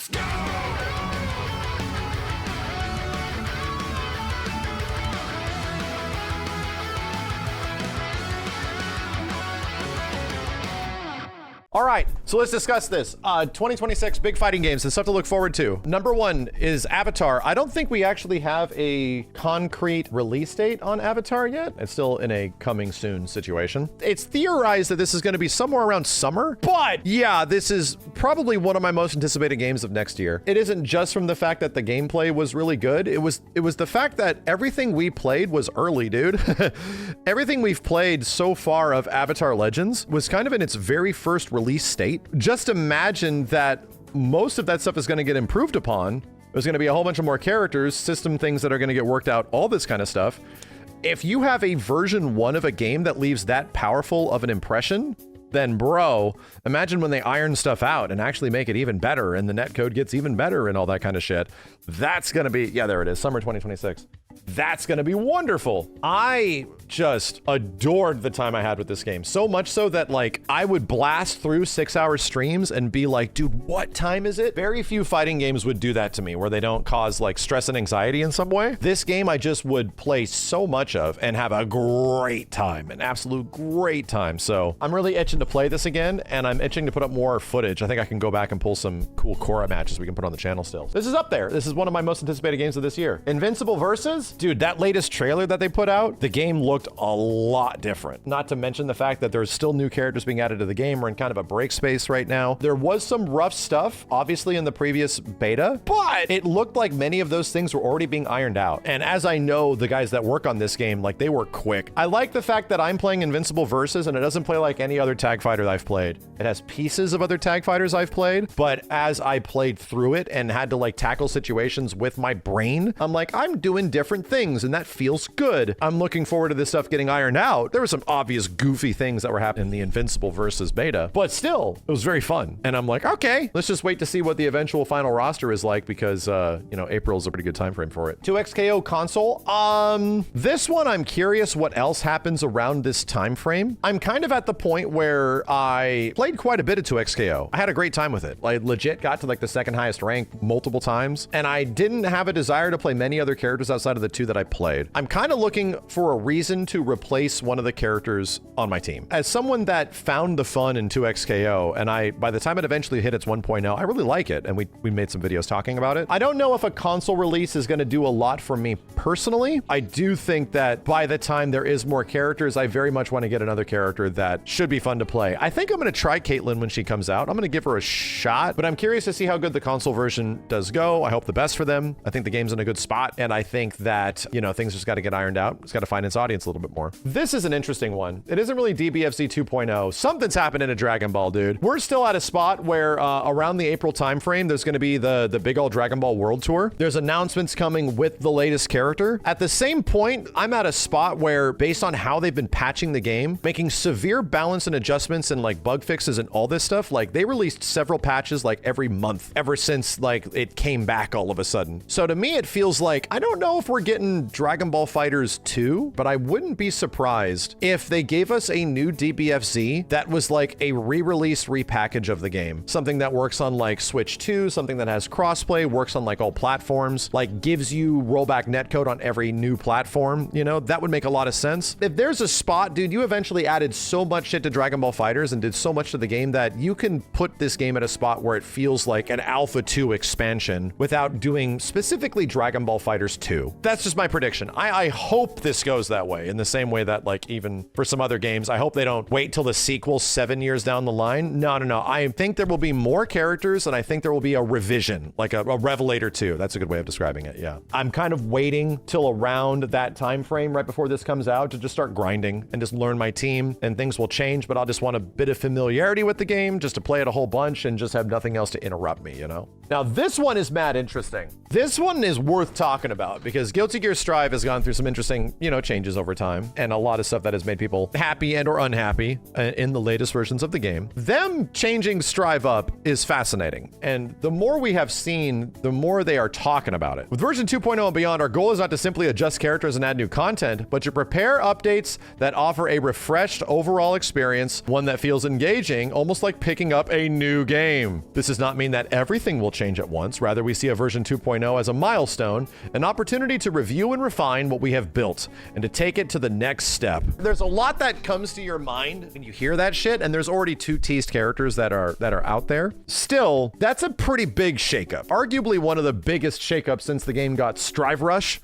Let's go! All right, so let's discuss this. 2026 big fighting games and stuff to look forward to. Number one is Avatar. I don't think we actually have a concrete release date on Avatar yet. It's still in a coming soon situation. It's theorized that this is going to be somewhere around summer, but yeah, this is probably one of my most anticipated games of next year. It isn't just from the fact that the gameplay was really good. It was the fact that everything we played was early, dude. Everything we've played so far of Avatar Legends was kind of in its very first release state. Just imagine that most of that stuff is going to get improved upon. There's going to be a whole bunch of more characters, system things that are going to get worked out, all this kind of stuff. If you have a version 1 of a game that leaves that powerful of an impression, then bro, imagine when they iron stuff out and actually make it even better and the netcode gets even better and all that kind of shit. That's going to be, yeah, there it is, summer 2026. That's going to be wonderful. I just adored the time I had with this game. So much so that like I would blast through 6-hour streams and be like, dude, what time is it? Very few fighting games would do that to me where they don't cause like stress and anxiety in some way. This game I just would play so much of and have a great time, an absolute great time. So I'm really itching to play this again and I'm itching to put up more footage. I think I can go back and pull some cool Korra matches we can put on the channel still. This is up there. This is one of my most anticipated games of this year. Invincible Versus? Dude, that latest trailer that they put out, the game looked a lot different. Not to mention the fact that there's still new characters being added to the game. We're in kind of a break space right now. There was some rough stuff, obviously, in the previous beta, but it looked like many of those things were already being ironed out. And as I know, the guys that work on this game, like they work quick. I like the fact that I'm playing Invincible Versus and it doesn't play like any other tag fighter that I've played. It has pieces of other tag fighters I've played, but as I played through it and had to like tackle situations with my brain, I'm like, I'm doing different things and that feels good. I'm looking forward to this stuff getting ironed out. There were some obvious goofy things that were happening in the Invincible Versus beta, but still, it was very fun. And I'm like, okay, let's just wait to see what the eventual final roster is like because, you know, April is a pretty good time frame for it. 2XKO console. This one, I'm curious what else happens around this time frame. I'm kind of at the point where I played quite a bit of 2XKO. I had a great time with it. I legit got to like the second highest rank multiple times, and I didn't have a desire to play many other characters outside of the two that I played. I'm kind of looking for a reason to replace one of the characters on my team. As someone that found the fun in 2XKO, and by the time it eventually hit its 1.0, I really like it, and we made some videos talking about it. I don't know if a console release is going to do a lot for me personally. I do think that by the time there is more characters, I very much want to get another character that should be fun to play. I think I'm going to try Caitlyn when she comes out. I'm going to give her a shot, but I'm curious to see how good the console version does go. I hope the best for them. I think the game's in a good spot, and I think that, you know, things just got to get ironed out. It's got to find its audience a little bit more. This is an interesting one. It isn't really DBFZ 2.0. Something's happened in a Dragon Ball, dude. We're still at a spot where around the April timeframe, there's going to be the big old Dragon Ball World Tour. There's announcements coming with the latest character. At the same point, I'm at a spot where, based on how they've been patching the game, making severe balance and adjustments and like bug fixes and all this stuff, like they released several patches like every month ever since like it came back all of a sudden. So to me, it feels like, I don't know if we're getting Dragon Ball FighterZ 2, but I wouldn't be surprised if they gave us a new DBFZ that was like a re-release repackage of the game. Something that works on like Switch 2, something that has crossplay, works on like all platforms, like gives you rollback netcode on every new platform, you know, that would make a lot of sense. If there's a spot, dude, you eventually added so much shit to Dragon Ball FighterZ and did so much to the game that you can put this game at a spot where it feels like an Alpha 2 expansion without doing specifically Dragon Ball FighterZ 2. That's just my prediction. I hope this goes that way, in the same way that like even for some other games, I hope they don't wait till the sequel 7 years down the line. No. I think there will be more characters, and I think there will be a revision, like a Revelator 2. That's a good way of describing it, yeah. I'm kind of waiting till around that time frame right before this comes out to just start grinding and just learn my team, and things will change, but I'll just want a bit of familiarity with the game just to play it a whole bunch and just have nothing else to interrupt me, you know? Now, this one is mad interesting. This one is worth talking about because Guilty Gear Strive has gone through some interesting, changes over time, and a lot of stuff that has made people happy and or unhappy in the latest versions of the game. Them changing Strive up is fascinating, and the more we have seen, the more they are talking about it. With version 2.0 and beyond, our goal is not to simply adjust characters and add new content, but to prepare updates that offer a refreshed overall experience, one that feels engaging, almost like picking up a new game. This does not mean that everything will change at once. Rather, we see a version 2.0 as a milestone, an opportunity to review and refine what we have built and to take it to the next step. There's a lot that comes to your mind when you hear that shit, and there's already 2 teased characters that are out there. Still, that's a pretty big shakeup. Arguably one of the biggest shakeups since the game got Strive Rush,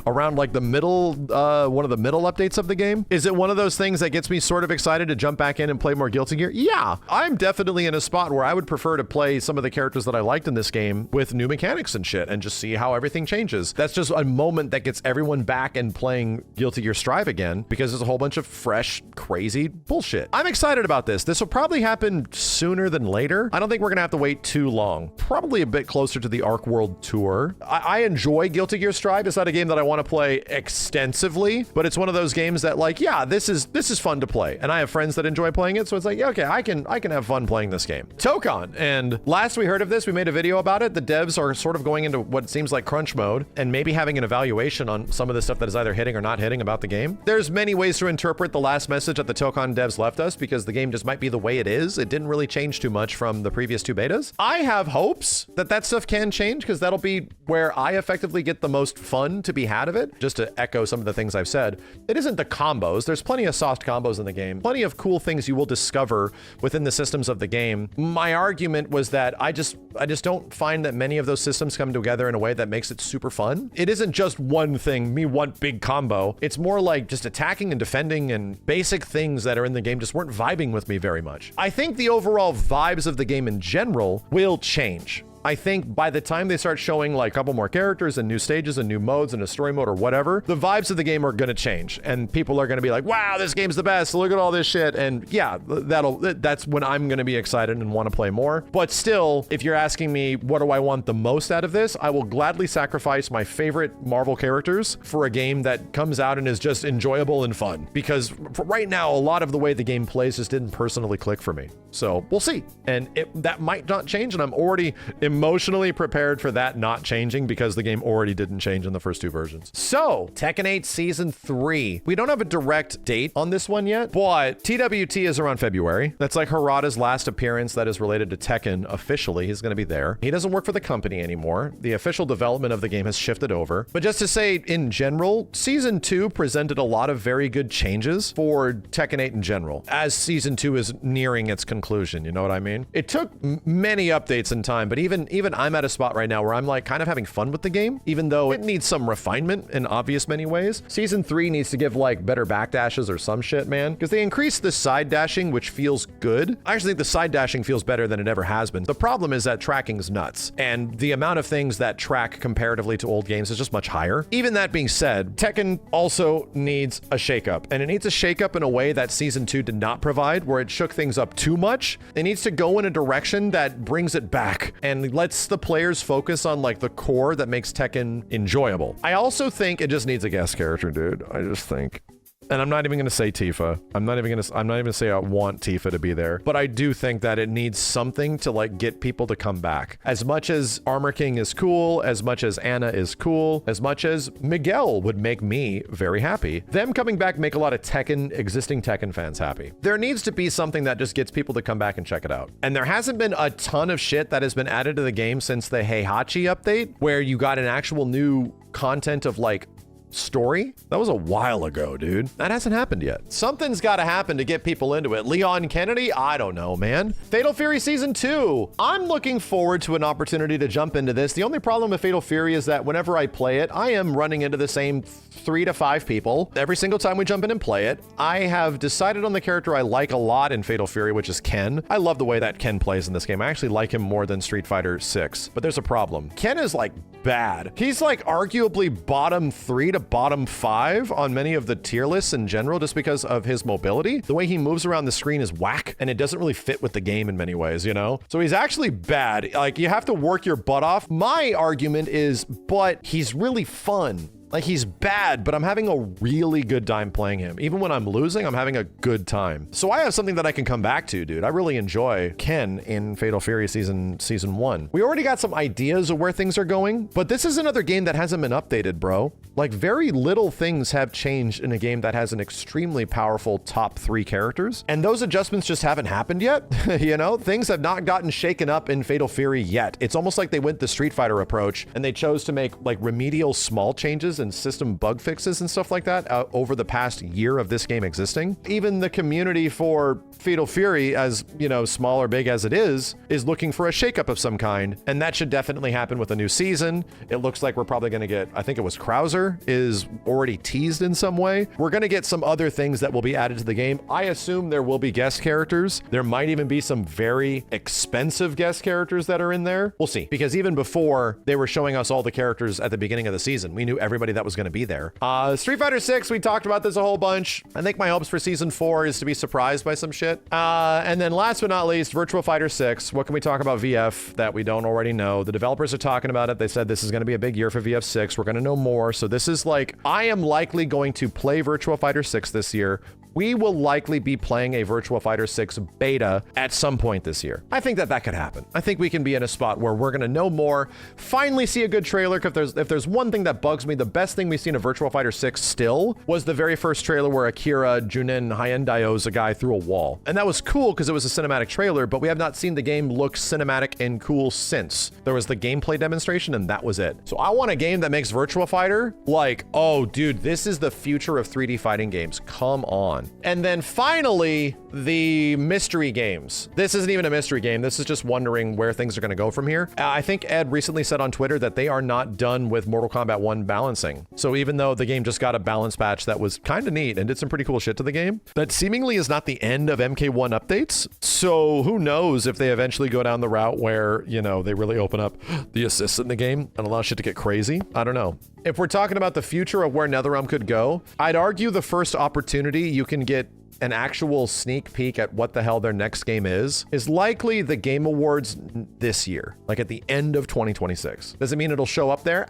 around like the middle, one of the middle updates of the game. Is it one of those things that gets me sort of excited to jump back in and play more Guilty Gear? Yeah, I'm definitely in a spot where I would prefer to play some of the characters that I liked in this game with new mechanics and shit and just see how everything changes. That's just a moment that gets everyone back and playing Guilty Gear Strive again because there's a whole bunch of fresh, crazy bullshit. I'm excited about this. This will probably happen sooner than later. I don't think we're gonna have to wait too long. Probably a bit closer to the Arc World Tour. I enjoy Guilty Gear Strive. It's not a game that I want to play extensively, but it's one of those games that like, yeah, this is fun to play. And I have friends that enjoy playing it, so it's like, yeah, okay, I can have fun playing this game. Tokon, and last we heard of this, we made a video about it. The devs are sort of going into what seems like crunch mode and maybe having an evaluation on some of the stuff that is either hitting or not hitting about the game. There's many ways to interpret the last message that the Tokon devs left us because the game just might be the way it is. It didn't really change too much from the previous 2 betas. I have hopes that stuff can change because that'll be where I effectively get the most fun to be had of it. Just to echo some of the things I've said, it isn't the combos. There's plenty of soft combos in the game, plenty of cool things you will discover within the systems of the game. My argument was that I just don't find that many of those systems come together in a way that makes it super fun. It isn't just one thing, one big combo. It's more like just attacking and defending and basic things that are in the game just weren't vibing with me very much. I think the overall vibes of the game in general will change. I think by the time they start showing like a couple more characters and new stages and new modes and a story mode or whatever, the vibes of the game are going to change and people are going to be like, wow, this game's the best. Look at all this shit. And yeah, that's when I'm going to be excited and want to play more. But still, if you're asking me, what do I want the most out of this? I will gladly sacrifice my favorite Marvel characters for a game that comes out and is just enjoyable and fun. Because for right now, a lot of the way the game plays just didn't personally click for me. So we'll see. And that might not change. And I'm already emotionally prepared for that not changing because the game already didn't change in the first 2 versions. So Tekken 8 Season 3. We don't have a direct date on this one yet, but TWT is around February. That's like Harada's last appearance that is related to Tekken officially. He's going to be there. He doesn't work for the company anymore. The official development of the game has shifted over. But just to say in general, Season 2 presented a lot of very good changes for Tekken 8 in general as Season 2 is nearing its conclusion. You know what I mean? It took many updates in time, but even I'm at a spot right now where I'm like kind of having fun with the game, even though it needs some refinement in obvious many ways. Season 3 needs to give like better backdashes or some shit, man, because they increased the side dashing, which feels good. I actually think the side dashing feels better than it ever has been. The problem is that tracking's nuts, and the amount of things that track comparatively to old games is just much higher. Even that being said, Tekken also needs a shakeup, and it needs a shakeup in a way that Season 2 did not provide, where it shook things up too much. It needs to go in a direction that brings it back and lets the players focus on like the core that makes Tekken enjoyable. I also think it just needs a guest character, dude. I just think. And I'm not even going to say Tifa. I'm not even going to say I want Tifa to be there, but I do think that it needs something to like get people to come back. As much as Armor King is cool, as much as Anna is cool, as much as Miguel would make me very happy, them coming back make a lot of existing Tekken fans happy. There needs to be something that just gets people to come back and check it out. And there hasn't been a ton of shit that has been added to the game since the Heihachi update, where you got an actual new content of like story. That was a while ago, dude. That hasn't happened yet. Something's got to happen to get people into it. Leon Kennedy? I don't know, man. Fatal Fury Season 2. I'm looking forward to an opportunity to jump into this. The only problem with Fatal Fury is that whenever I play it, I am running into the same 3 to 5 people every single time we jump in and play it. I have decided on the character I like a lot in Fatal Fury, which is Ken. I love the way that Ken plays in this game. I actually like him more than Street Fighter 6, but there's a problem. Ken is like bad. He's like arguably bottom 3 to of bottom 5 on many of the tier lists in general just because of his mobility. The way he moves around the screen is whack, and it doesn't really fit with the game in many ways, you know? So he's actually bad. Like, you have to work your butt off. My argument is, but he's really fun. Like, he's bad, but I'm having a really good time playing him. Even when I'm losing, I'm having a good time. So I have something that I can come back to, dude. I really enjoy Ken in Fatal Fury season 1. We already got some ideas of where things are going, but this is another game that hasn't been updated, bro. Like, very little things have changed in a game that has an extremely powerful top 3 characters, and those adjustments just haven't happened yet. You know, things have not gotten shaken up in Fatal Fury yet. It's almost like they went the Street Fighter approach, and they chose to make like remedial small changes and system bug fixes and stuff like that over the past year of this game existing. Even the community for Fatal Fury, as you know, small or big as it is looking for a shakeup of some kind, and that should definitely happen with a new season. It looks like we're probably going to get, I think it was Krauser is already teased in some way. We're going to get some other things that will be added to the game. I assume there will be guest characters. There might even be some very expensive guest characters that are in there. We'll see, because even before they were showing us all the characters at the beginning of the season, we knew everybody that was going to be there. Street Fighter 6, we talked about this a whole bunch. I think my hopes for season 4 is to be surprised by some shit. And then last but not least, Virtua Fighter 6. What can we talk about VF that we don't already know? The developers are talking about it. They said this is going to be a big year for VF 6. We're going to know more. So this is like, I am likely going to play Virtua Fighter 6 this year. We will likely be playing a Virtua Fighter 6 beta at some point this year. I think that could happen. I think we can be in a spot where we're going to know more, finally see a good trailer. If there's one thing that bugs me, the best thing we've seen of Virtua Fighter 6 still was the very first trailer where Akira Junin Hyundai's a guy through a wall. And that was cool because it was a cinematic trailer, but we have not seen the game look cinematic and cool since. There was the gameplay demonstration and that was it. So I want a game that makes Virtua Fighter like, oh dude, this is the future of 3D fighting games. Come on. And then finally, the mystery games. This isn't even a mystery game. This is just wondering where things are going to go from here. I think Ed recently said on Twitter that they are not done with Mortal Kombat 1 balancing. So even though the game just got a balance patch that was kind of neat and did some pretty cool shit to the game, that seemingly is not the end of MK1 updates. So who knows if they eventually go down the route where, you know, they really open up the assists in the game and allow shit to get crazy. I don't know. If we're talking about the future of where NetherRealm could go, I'd argue the first opportunity you can get an actual sneak peek at what the hell their next game is likely the Game Awards this year, like at the end of 2026. Does it mean it'll show up there?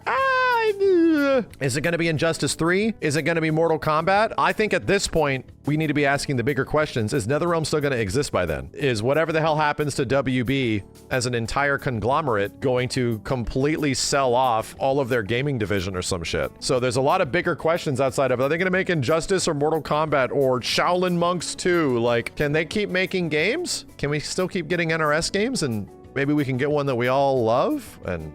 Is it going to be Injustice 3? Is it going to be Mortal Kombat? I think at this point, we need to be asking the bigger questions. Is NetherRealm still going to exist by then? Is whatever the hell happens to WB as an entire conglomerate going to completely sell off all of their gaming division or some shit? So there's a lot of bigger questions outside of, are they going to make Injustice or Mortal Kombat or Shaolin Monks 2? Like, can they keep making games? Can we still keep getting NRS games and maybe we can get one that we all love and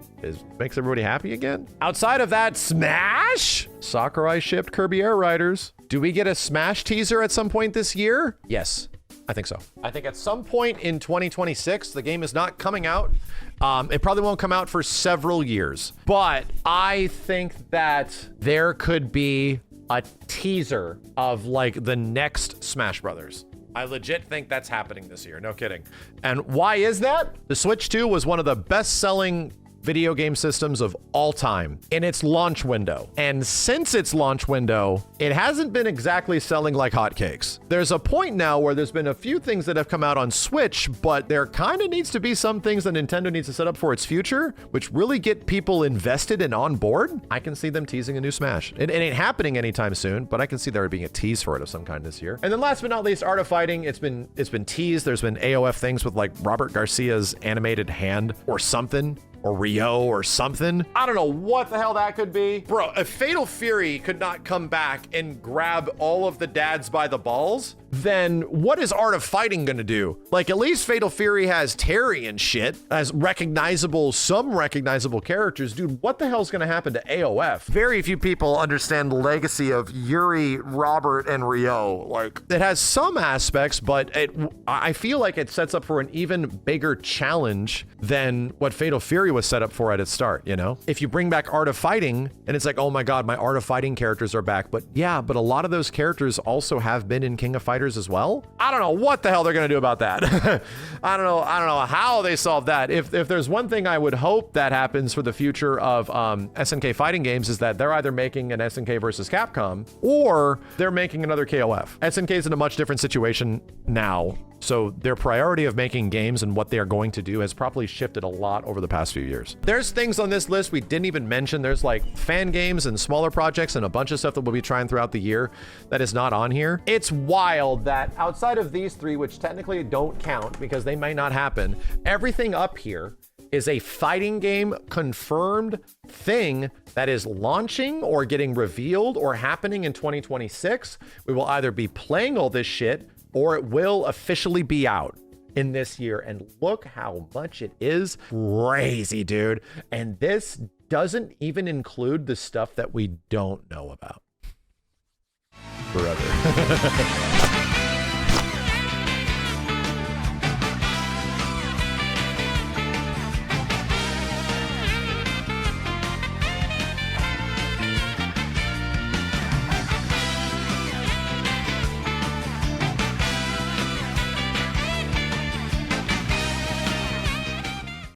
makes everybody happy again? Outside of that, Smash! Sakurai shipped Kirby Air Riders. Do we get a Smash teaser at some point this year? Yes, I think so. I think at some point in 2026, the game is not coming out. It probably won't come out for several years, but I think that there could be a teaser of like the next Smash Brothers. I legit think that's happening this year. No kidding. And why is that? The Switch 2 was one of the best-selling video game systems of all time in its launch window. And since its launch window, it hasn't been exactly selling like hotcakes. There's a point now where there's been a few things that have come out on Switch, but there kind of needs to be some things that Nintendo needs to set up for its future, which really get people invested and on board. I can see them teasing a new Smash. It ain't happening anytime soon, but I can see there being a tease for it of some kind this year. And then last but not least, Art of Fighting. It's been teased. There's been AOF things with like Robert Garcia's animated hand or something, or Rio or something. I don't know what the hell that could be. Bro, if Fatal Fury could not come back and grab all of the dads by the balls, then what is Art of Fighting gonna do? Like, at least Fatal Fury has Terry and shit as some recognizable characters. Dude, what the hell's gonna happen to AOF? Very few people understand the legacy of Yuri, Robert, and Rio. Like, it has some aspects, but I feel like it sets up for an even bigger challenge than what Fatal Fury was set up for at its start, you know? If you bring back Art of Fighting, and it's like, oh my God, my Art of Fighting characters are back. But yeah, but a lot of those characters also have been in King of Fighters fighters as well. I don't know what the hell they're gonna do about that. I don't know how they solve that. If there's one thing I would hope that happens for the future of SNK fighting games is that they're either making an SNK versus Capcom or they're making another KOF. SNK is in a much different situation now. So their priority of making games and what they are going to do has probably shifted a lot over the past few years. There's things on this list we didn't even mention. There's like fan games and smaller projects and a bunch of stuff that we'll be trying throughout the year that is not on here. It's wild that outside of these three, which technically don't count because they might not happen, everything up here is a fighting game confirmed thing that is launching or getting revealed or happening in 2026. We will either be playing all this shit or it will officially be out in this year. And look how much it is. Crazy, dude. And this doesn't even include the stuff that we don't know about. Brother.